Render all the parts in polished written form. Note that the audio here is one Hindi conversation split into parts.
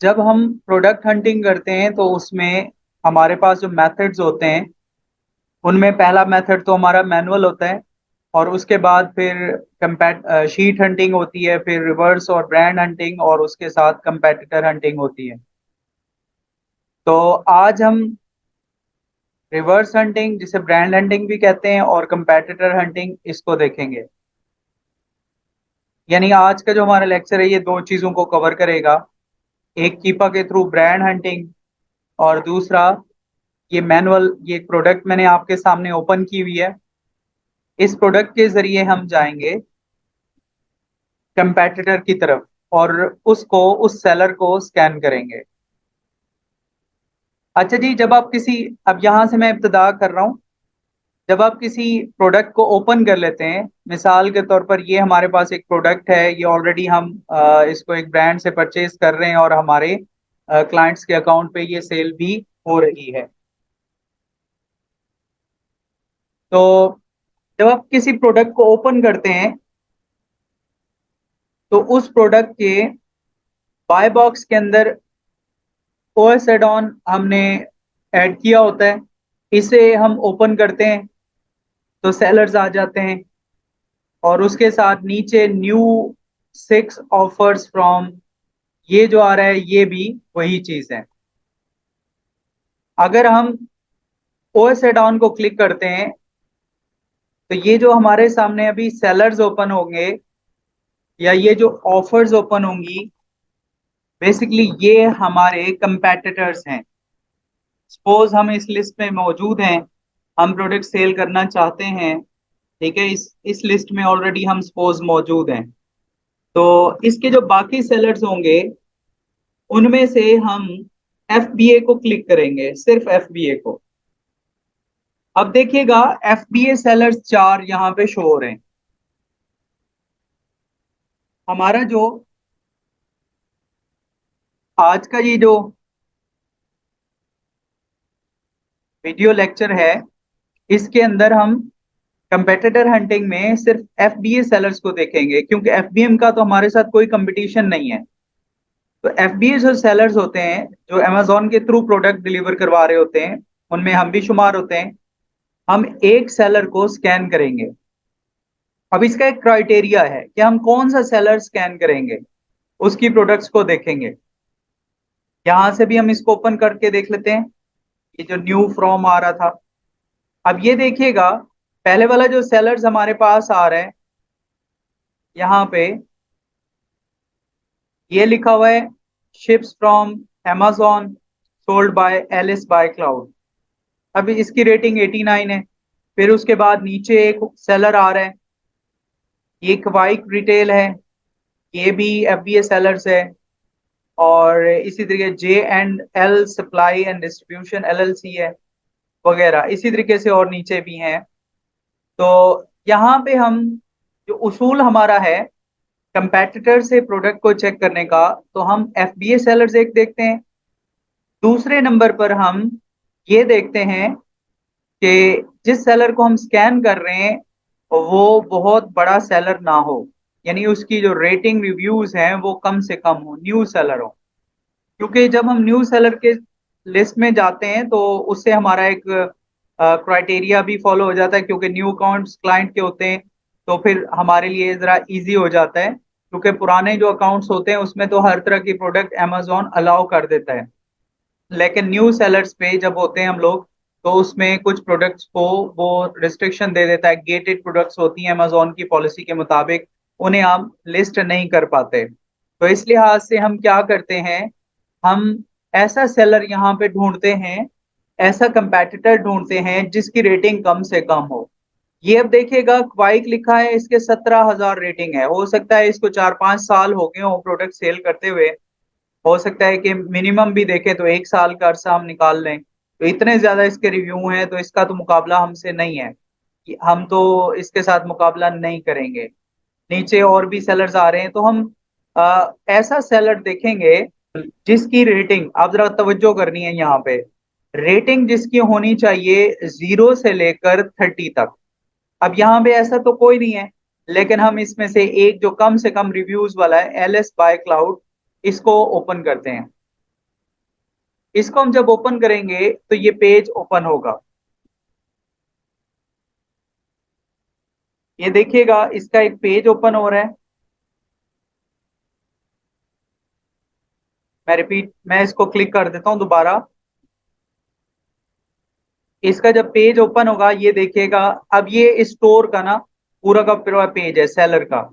जब हम प्रोडक्ट हंटिंग करते हैं तो उसमें हमारे पास जो मेथड्स होते हैं उनमें पहला मेथड तो हमारा मैनुअल होता है। और उसके बाद फिर कंपैट शीट हंटिंग होती है, फिर रिवर्स और ब्रांड हंटिंग, और उसके साथ कंपेटिटर हंटिंग होती है। तो आज हम रिवर्स हंटिंग, जिसे ब्रांड हंटिंग भी कहते हैं, और कंपेटिटर हंटिंग, इसको देखेंगे। यानी आज का जो हमारा लेक्चर है ये दो चीजों को कवर करेगा। एक कीपा के थ्रू ब्रांड हंटिंग, और दूसरा ये मैनुअल, ये प्रोडक्ट मैंने आपके सामने ओपन की हुई है। इस प्रोडक्ट के जरिए हम जाएंगे कंपेटिटर की तरफ, और उसको, उस सेलर को स्कैन करेंगे। अच्छा जी, जब आप किसी, अब यहां से मैं इब्तदा कर रहा हूं। जब आप किसी प्रोडक्ट को ओपन कर लेते हैं, मिसाल के तौर पर ये हमारे पास एक प्रोडक्ट है, ये ऑलरेडी हम इसको एक ब्रांड से परचेज कर रहे हैं और हमारे क्लाइंट्स के अकाउंट पे ये सेल भी हो रही है। तो जब आप किसी प्रोडक्ट को ओपन करते हैं तो उस प्रोडक्ट के बाय बॉक्स के अंदर ओएस एड ऑन हमने ऐड किया होता है। इसे हम ओपन करते हैं तो सेलर्स आ जाते हैं, और उसके साथ नीचे न्यू 6 ऑफर्स फ्रॉम, ये जो आ रहा है ये भी वही चीज है। अगर हम ओएस एड ऑन को क्लिक करते हैं तो ये जो हमारे सामने अभी सेलर्स ओपन होंगे, या ये जो ऑफर्स ओपन होंगी, बेसिकली ये हमारे कंपेटिटर्स हैं। सपोज हम इस लिस्ट में मौजूद हैं, हम प्रोडक्ट सेल करना चाहते हैं। ठीक है, इस लिस्ट में ऑलरेडी हम सपोज मौजूद हैं। तो इसके जो बाकी सेलर्स होंगे उनमें से हम एफबीए को क्लिक करेंगे, सिर्फ एफबीए को। अब देखिएगा एफबीए सेलर्स 4 यहाँ पे शो हो रहे हैं। हमारा जो आज का ये जो वीडियो लेक्चर है, इसके अंदर हम कंपेटिटर हंटिंग में सिर्फ एफबीए सेलर्स को देखेंगे, क्योंकि एफबीएम का तो हमारे साथ कोई कंपटीशन नहीं है। तो एफबीए जो सेलर्स होते हैं, जो अमेजोन के थ्रू प्रोडक्ट डिलीवर करवा रहे होते हैं, उनमें हम भी शुमार होते हैं। हम एक सेलर को स्कैन करेंगे। अब इसका एक क्राइटेरिया है कि हम कौन सा सेलर स्कैन करेंगे, उसकी प्रोडक्ट्स को देखेंगे। यहां से भी हम इसको ओपन करके देख लेते हैं, ये जो न्यू फ्रॉम आ रहा था। अब ये देखिएगा, पहले वाला जो सेलर्स हमारे पास आ रहा है यहाँ पे, ये लिखा हुआ है ships from amazon sold by Alice by Cloud. अभी इसकी रेटिंग 89 है। फिर उसके बाद नीचे एक सेलर आ रहा है, ये क्वाइक रिटेल है, ये भी एफबीए सेलर्स है। और इसी तरीके J&L supply and distribution LLC है, वगैरह इसी तरीके से और नीचे भी हैं। तो यहाँ पे हम, जो उसूल हमारा है कंपेटिटर से प्रोडक्ट को चेक करने का, तो हम एफबीए सेलर्स एक देखते हैं। दूसरे नंबर पर हम ये देखते हैं कि जिस सेलर को हम स्कैन कर रहे हैं वो बहुत बड़ा सेलर ना हो, यानी उसकी जो रेटिंग रिव्यूज हैं वो कम से कम हो, न्यू सेलर हो। क्योंकि जब हम न्यू सेलर के लिस्ट में जाते हैं तो उससे हमारा एक क्राइटेरिया भी फॉलो हो जाता है, क्योंकि न्यू अकाउंट्स क्लाइंट के होते हैं। तो फिर हमारे लिए ज़रा इजी हो जाता है, क्योंकि पुराने जो अकाउंट्स होते हैं उसमें तो हर तरह की प्रोडक्ट अमेजोन अलाउ कर देता है। लेकिन न्यू सेलर्स पे जब होते हैं हम लोग, तो उसमें कुछ प्रोडक्ट्स को वो रिस्ट्रिक्शन दे देता है। गेटेड प्रोडक्ट्स होती हैं अमेजोन की पॉलिसी के मुताबिक, उन्हें हम लिस्ट नहीं कर पाते। तो इस लिहाज से हम क्या करते हैं, हम ऐसा सेलर यहाँ पे ढूंढते हैं, ऐसा कंपेटिटर ढूंढते हैं जिसकी रेटिंग कम से कम हो। ये अब देखिएगा क्वाइक लिखा है, इसके 17,000 रेटिंग है। हो सकता है इसको 4-5 साल हो गए हो प्रोडक्ट सेल करते हुए। हो सकता है कि मिनिमम भी देखें तो 1 साल का अरसा हम निकाल लें। तो इतने ज्यादा इसके रिव्यू हैं, तो इसका तो मुकाबला हमसे नहीं है, हम तो इसके साथ मुकाबला नहीं करेंगे। नीचे और भी सेलर्स आ रहे हैं, तो हम ऐसा सेलर देखेंगे जिसकी रेटिंग, आप जरा तवज्जो करनी है यहाँ पे, रेटिंग जिसकी होनी चाहिए 0 से लेकर 30 तक। अब यहाँ पे ऐसा तो कोई नहीं है, लेकिन हम इसमें से एक जो कम से कम रिव्यूज वाला है, LS बाय क्लाउड, इसको ओपन करते हैं। इसको हम जब ओपन करेंगे तो ये पेज ओपन होगा। ये देखिएगा, इसका एक पेज ओपन हो रहा है। मैं इसको क्लिक कर देता हूं दोबारा। इसका जब पेज ओपन होगा, ये देखिएगा, अब ये स्टोर का ना पूरा का पूरा पेज है सेलर का,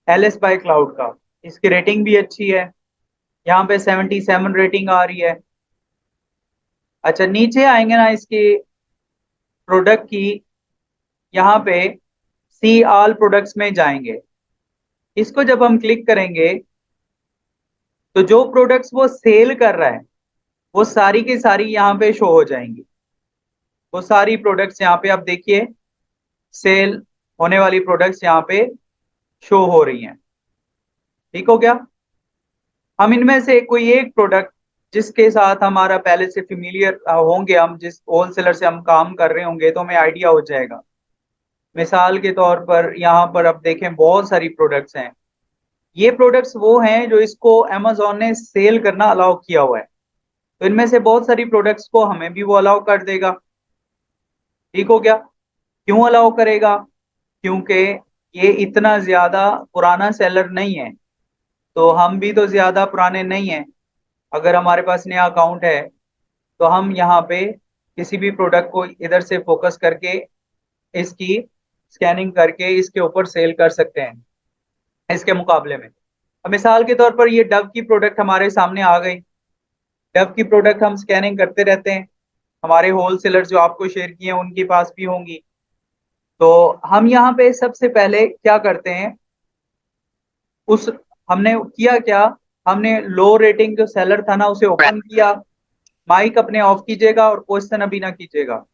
एलिस बाय क्लाउड का। इसकी रेटिंग भी अच्छी है, यहाँ पे 77 रेटिंग आ रही है। अच्छा, नीचे आएंगे ना इसके प्रोडक्ट की, यहाँ पे सी ऑल प्रोडक्ट्स में जाएंगे। इसको जब हम क्लिक करेंगे तो जो प्रोडक्ट्स वो सेल कर रहा है वो सारी की सारी यहाँ पे शो हो जाएंगी। वो सारी प्रोडक्ट्स यहाँ पे आप देखिए, सेल होने वाली प्रोडक्ट्स यहाँ पे शो हो रही हैं। ठीक हो गया। हम इनमें से कोई एक प्रोडक्ट जिसके साथ हमारा पहले से फेमिलियर होंगे, हम जिस होलसेलर से हम काम कर रहे होंगे, तो हमें आइडिया हो जाएगा। मिसाल के तौर पर यहाँ पर अब देखें बहुत सारी प्रोडक्ट्स हैं। ये प्रोडक्ट्स वो हैं जो इसको अमेजोन ने सेल करना अलाउ किया हुआ है। तो इनमें से बहुत सारी प्रोडक्ट्स को हमें भी वो अलाउ कर देगा। ठीक हो गया। क्यों अलाउ करेगा? क्योंकि ये इतना ज्यादा पुराना सेलर नहीं है, तो हम भी तो ज्यादा पुराने नहीं हैं। अगर हमारे पास नया अकाउंट है तो हम यहाँ पे किसी भी प्रोडक्ट को इधर से फोकस करके इसकी स्कैनिंग करके इसके ऊपर सेल कर सकते हैं इसके मुकाबले में। अब मिसाल के तौर पर ये डव की प्रोडक्ट हमारे सामने आ गई। डव की प्रोडक्ट हम स्कैनिंग करते रहते हैं, हमारे होलसेलर जो आपको शेयर किए हैं उनके पास भी होंगी। तो हम यहाँ पे सबसे पहले क्या करते हैं, उस हमने किया क्या, हमने लो रेटिंग जो सेलर था ना उसे ओपन किया। माइक अपने ऑफ कीजिएगा और क्वेश्चन अभी ना कीजिएगा।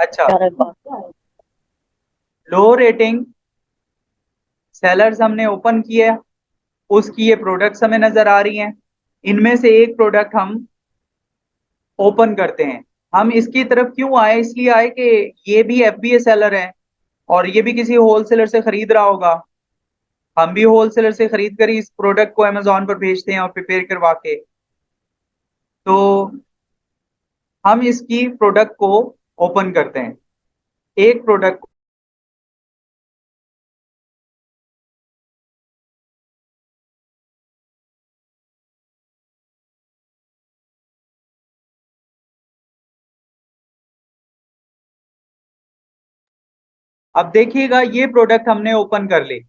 अच्छा, लो रेटिंग सेलर्स हमने ओपन किया, उसकी ये प्रोडक्ट्स हमें नजर आ रही हैं। इनमें से एक प्रोडक्ट हम ओपन करते हैं। हम इसकी तरफ क्यों आए? इसलिए आए कि ये भी एफबीए सेलर है और ये भी किसी होलसेलर से खरीद रहा होगा। हम भी होलसेलर से खरीद कर ही इस प्रोडक्ट को अमेजोन पर भेजते हैं और प्रिपेयर करवा के। तो हम इसकी प्रोडक्ट को ओपन करते हैं, एक प्रोडक्ट। अब देखिएगा, ये प्रोडक्ट हमने ओपन कर ली।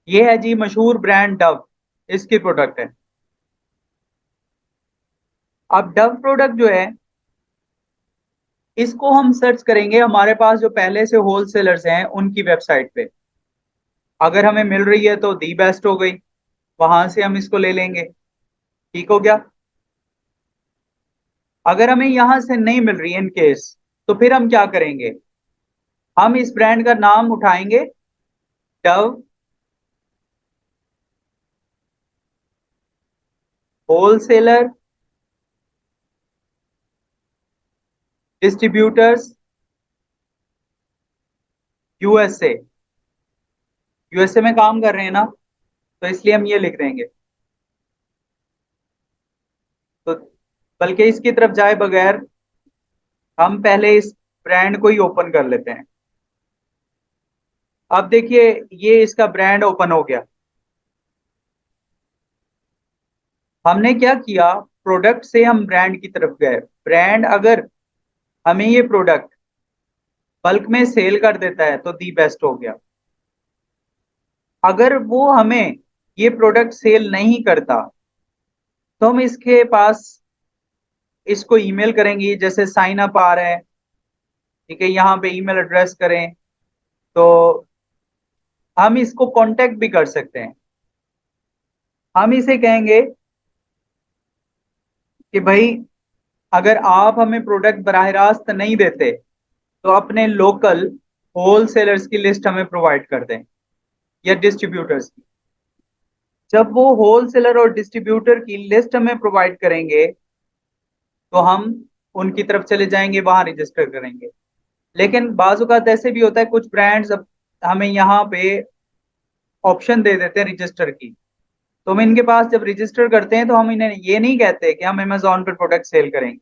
ये है जी मशहूर ब्रांड डव, इसकी प्रोडक्ट है। अब डव प्रोडक्ट जो है, इसको हम सर्च करेंगे हमारे पास जो पहले से होलसेलर्स हैं उनकी वेबसाइट पे। अगर हमें मिल रही है तो दी बेस्ट हो गई, वहां से हम इसको ले लेंगे। ठीक हो गया। अगर हमें यहां से नहीं मिल रही इन केस, तो फिर हम क्या करेंगे, हम इस ब्रांड का नाम उठाएंगे, Dove wholesaler distributors USA. USA में काम कर रहे हैं ना, तो इसलिए हम ये लिख देंगे। तो बल्कि इसकी तरफ जाए बगैर हम पहले इस ब्रांड को ही ओपन कर लेते हैं। अब देखिए, ये इसका ब्रांड ओपन हो गया। हमने क्या किया, प्रोडक्ट से हम ब्रांड की तरफ गए। ब्रांड अगर हमें ये प्रोडक्ट बल्क में सेल कर देता है तो दी बेस्ट हो गया। अगर वो हमें ये प्रोडक्ट सेल नहीं करता तो हम इसके पास इसको ईमेल करेंगे, जैसे साइन अप आ रहा है। ठीक है, यहाँ पे ईमेल एड्रेस करें, तो हम इसको कांटेक्ट भी कर सकते हैं। हम इसे कहेंगे कि भाई, अगर आप हमें प्रोडक्ट बराह रास्त नहीं देते तो अपने लोकल होलसेलर्स की लिस्ट हमें प्रोवाइड कर दें, या डिस्ट्रीब्यूटर्स की। जब वो होलसेलर और डिस्ट्रीब्यूटर की लिस्ट हमें प्रोवाइड करेंगे तो हम उनकी तरफ चले जाएंगे, वहां रजिस्टर करेंगे। लेकिन बाज़ औक़ात ऐसे भी होता है, कुछ ब्रांड्स अब हमें यहाँ पे ऑप्शन दे देते हैं रजिस्टर की। तो हम इनके पास जब रजिस्टर करते हैं तो हम इन्हें ये नहीं कहते कि हम अमेजोन पर प्रोडक्ट सेल करेंगे,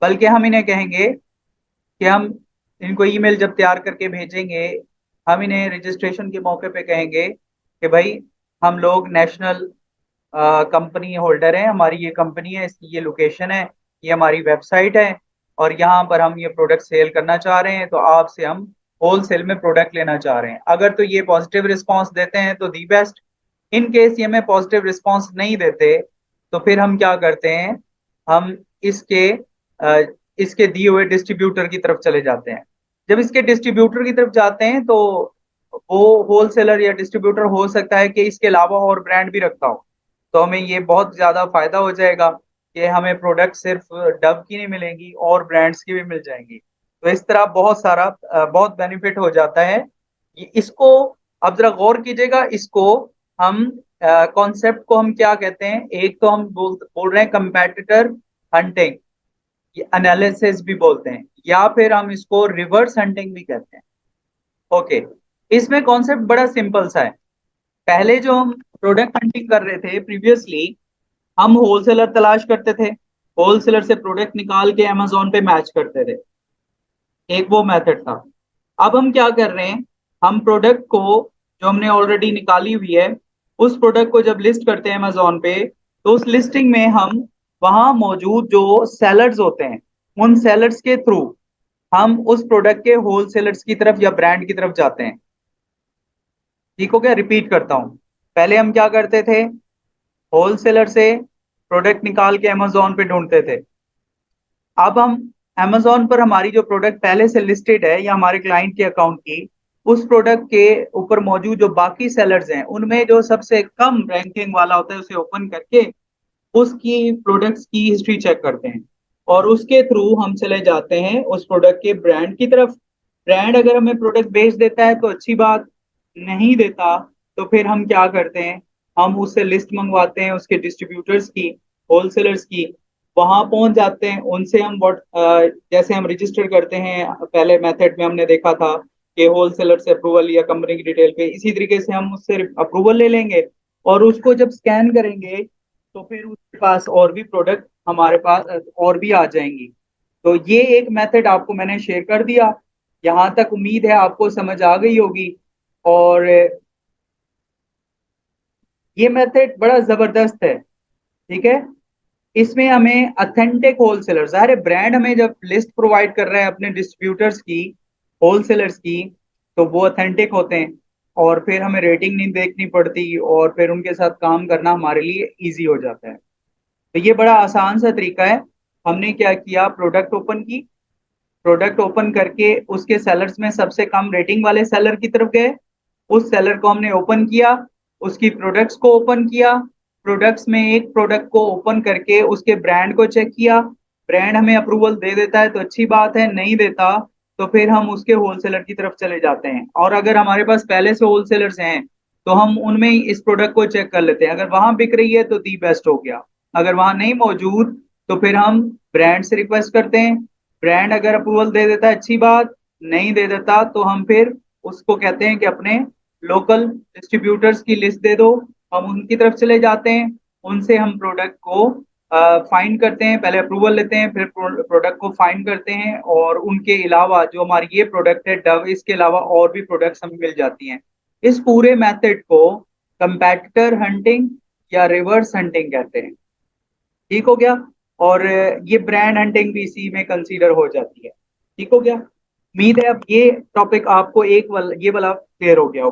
बल्कि हम इन्हें कहेंगे कि हम इनको ईमेल जब तैयार करके भेजेंगे, हम इन्हें रजिस्ट्रेशन के मौके पे कहेंगे कि भाई हम लोग नेशनल कंपनी होल्डर हैं, हमारी ये कंपनी है, इसकी ये लोकेशन है, ये हमारी वेबसाइट है, और यहाँ पर हम ये प्रोडक्ट सेल करना चाह रहे हैं, तो आपसे हम होल सेल में प्रोडक्ट लेना चाह रहे हैं। अगर तो ये पॉजिटिव रिस्पांस देते हैं तो दी बेस्ट। इन केस ये हमें पॉजिटिव रिस्पांस नहीं देते तो फिर हम क्या करते हैं, हम इसके इसके दिए हुए डिस्ट्रीब्यूटर की तरफ चले जाते हैं। जब इसके डिस्ट्रीब्यूटर की तरफ जाते हैं तो वो होलसेलर या डिस्ट्रीब्यूटर हो सकता है कि इसके अलावा और ब्रांड भी रखता हो, तो हमें ये बहुत ज्यादा फायदा हो जाएगा कि हमें प्रोडक्ट सिर्फ डव की नहीं मिलेंगी और ब्रांड्स की भी मिल जाएंगी। तो इस तरह बहुत सारा बहुत बेनिफिट हो जाता है। इसको अब जरा गौर कीजिएगा, इसको हम कॉन्सेप्ट को हम क्या कहते हैं, एक तो हम बोल रहे हैं कंपेटिटर हंटिंग, ये एनालिसिस भी बोलते हैं, या फिर हम इसको रिवर्स हंटिंग भी कहते हैं। ओके, इसमें कॉन्सेप्ट बड़ा सिंपल सा है। पहले जो हम प्रोडक्ट हंटिंग कर रहे थे प्रीवियसली, हम होलसेलर तलाश करते थे, होलसेलर से प्रोडक्ट निकाल के अमेजोन पे मैच करते थे, एक वो मेथड था। अब हम क्या कर रहे हैं, हम प्रोडक्ट को जो हमने ऑलरेडी निकाली हुई है, उस प्रोडक्ट को जब लिस्ट करते हैं अमेजोन पे, तो उस लिस्टिंग में हम वहां मौजूद जो सेलर्स होते हैं, उन सेलर्स के थ्रू हम उस प्रोडक्ट के होलसेलर्स की तरफ या ब्रांड की तरफ जाते हैं। ठीक हो गया, रिपीट करता हूं। पहले हम क्या करते थे, होलसेलर से प्रोडक्ट निकाल के अमेजोन पे ढूंढते थे। अब हम अमेजोन पर हमारी जो प्रोडक्ट पहले से लिस्टेड है या हमारे क्लाइंट के अकाउंट की, उस प्रोडक्ट के ऊपर मौजूद जो बाकी सेलर्स हैं, उनमें जो सबसे कम रैंकिंग वाला होता है उसे ओपन करके उसकी प्रोडक्ट्स की हिस्ट्री चेक करते हैं, और उसके थ्रू हम चले जाते हैं उस प्रोडक्ट के ब्रांड की तरफ। ब्रांड अगर हमें प्रोडक्ट बेच देता है तो अच्छी बात, नहीं देता तो फिर हम क्या करते हैं, हम उससे लिस्ट मंगवाते हैं उसके डिस्ट्रीब्यूटर्स की, होलसेलर्स की, वहां पहुंच जाते हैं उनसे हम जैसे हम रजिस्टर करते हैं पहले मेथड में हमने देखा था कि होलसेलर से अप्रूवल या कंपनी की डिटेल पे, इसी तरीके से हम उससे अप्रूवल ले लेंगे, और उसको जब स्कैन करेंगे तो फिर उसके पास और भी प्रोडक्ट हमारे पास और भी आ जाएंगी। तो ये एक मेथड आपको मैंने शेयर कर दिया। यहाँ तक उम्मीद है आपको समझ आ गई होगी। और ये मेथड बड़ा जबरदस्त है। ठीक है, इसमें हमें अथेंटिक होलसेलर, ज़ाहिर है ब्रांड हमें जब लिस्ट प्रोवाइड कर रहा है अपने डिस्ट्रीब्यूटर्स की, होलसेलर्स की, तो वो अथेंटिक होते हैं, और फिर हमें रेटिंग नहीं देखनी पड़ती, और फिर उनके साथ काम करना हमारे लिए इजी हो जाता है। तो ये बड़ा आसान सा तरीका है। हमने क्या किया, प्रोडक्ट ओपन की, प्रोडक्ट ओपन करके उसके सेलर्स में सबसे कम रेटिंग वाले सेलर की तरफ गए, उस सेलर को हमने ओपन किया, उसकी प्रोडक्ट्स को ओपन किया, प्रोडक्ट्स में एक प्रोडक्ट को ओपन करके उसके ब्रांड को चेक किया, ब्रांड हमें अप्रूवल दे देता है तो अच्छी बात है, नहीं देता तो फिर हम उसके होलसेलर की तरफ चले जाते हैं, और अगर हमारे पास पहले से होलसेलर्स हैं तो हम उनमें ही इस प्रोडक्ट को चेक कर लेते हैं, अगर वहां बिक रही है तो दी बेस्ट हो गया, अगर वहां नहीं मौजूद तो फिर हम ब्रांड से रिक्वेस्ट करते हैं, ब्रांड अगर अप्रूवल दे देता है अच्छी बात, नहीं दे देता तो हम फिर उसको कहते हैं कि अपने लोकल डिस्ट्रीब्यूटर्स की लिस्ट दे दो, हम उनकी तरफ चले जाते हैं, उनसे हम प्रोडक्ट को फाइंड करते हैं, पहले अप्रूवल लेते हैं, फिर प्रोडक्ट को फाइंड करते हैं, और उनके अलावा जो हमारी ये प्रोडक्ट है डव, इसके अलावा और भी प्रोडक्ट्स हमें मिल जाती हैं। इस पूरे मेथड को कंपेटिटर हंटिंग या रिवर्स हंटिंग कहते हैं। ठीक हो गया, और ये ब्रांड हंटिंग भी इसी में कंसीडर हो जाती है। ठीक हो गया, उम्मीद है अब ये टॉपिक आपको ये वाला क्लियर हो गया होगा।